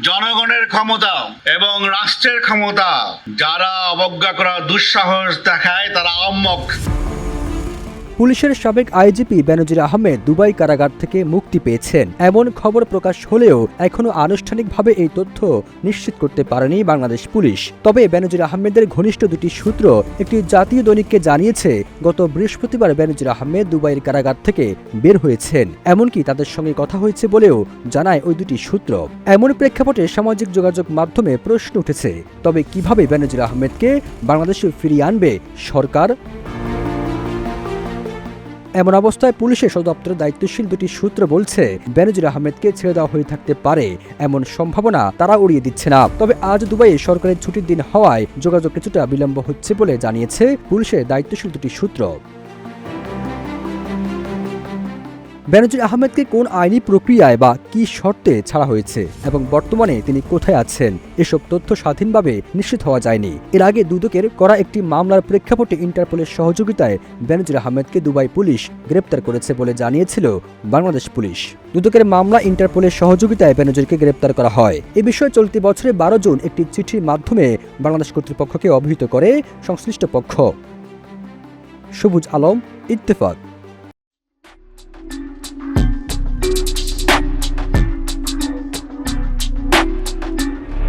জনগণের ক্ষমতা এবং রাষ্ট্রের ক্ষমতা যারা অবজ্ঞা করার দুঃসাহস দেখায় তারা আহম্মক। পুলিশের সাবেক আইজিপি বেনজির আহমেদ দুবাই কারাগার থেকে মুক্তি পেয়েছেন এমন খবর প্রকাশ হলেও এখনও আনুষ্ঠানিকভাবে এই তথ্য নিশ্চিত করতে পারেনি বাংলাদেশ পুলিশ। তবে বেনজির আহমেদের ঘনিষ্ঠ দুটি সূত্র একটি জাতীয় দৈনিককে জানিয়েছে গত বৃহস্পতিবার বেনজির আহমেদ দুবাইয়ের কারাগার থেকে বের হয়েছেন, এমনকি তাদের সঙ্গে কথা হয়েছে বলেও জানায় ওই দুটি সূত্র। এমন প্রেক্ষাপটে সামাজিক যোগাযোগ মাধ্যমে প্রশ্ন উঠেছে, তবে কিভাবে বেনজির আহমেদকে বাংলাদেশে ফিরিয়ে আনবে সরকার? এমন অবস্থায় পুলিশের সদর দপ্তরের দায়িত্বশীল দুটি সূত্র বলছে বেনজির আহমেদকে ছেড়ে দেওয়া হয়ে থাকতে পারে এমন সম্ভাবনা তারা উড়িয়ে দিচ্ছে না। তবে আজ দুবাইয়ে সরকারের ছুটির দিন হওয়ায় যোগাযোগ কিছুটা বিলম্ব হচ্ছে বলে জানিয়েছে পুলিশের দায়িত্বশীল দুটি সূত্র। বেনজির আহমেদকে কোন আইনি প্রক্রিয়ায় বা কি শর্তে ছাড়া হয়েছে এবং বর্তমানে তিনি কোথায় আছেন এসব তথ্য স্বাধীনভাবে নিশ্চিত হওয়া যায়নি। এর আগে দুদকের করা একটি মামলার প্রেক্ষাপটে ইন্টারপোলের সহযোগিতায় বেনজির আহমেদকে দুবাই পুলিশ গ্রেপ্তার করেছে বলে জানিয়েছিল বাংলাদেশ পুলিশ। দুদকের মামলা ইন্টারপোলের সহযোগিতায় বেনজিরকে গ্রেপ্তার করা হয়। এ বিষয়ে চলতি বছরের 12 জুন একটি চিঠির মাধ্যমে বাংলাদেশ কর্তৃপক্ষকে অবহিত করে সংশ্লিষ্ট পক্ষ। সবুজ আলম, ইত্তেফাক।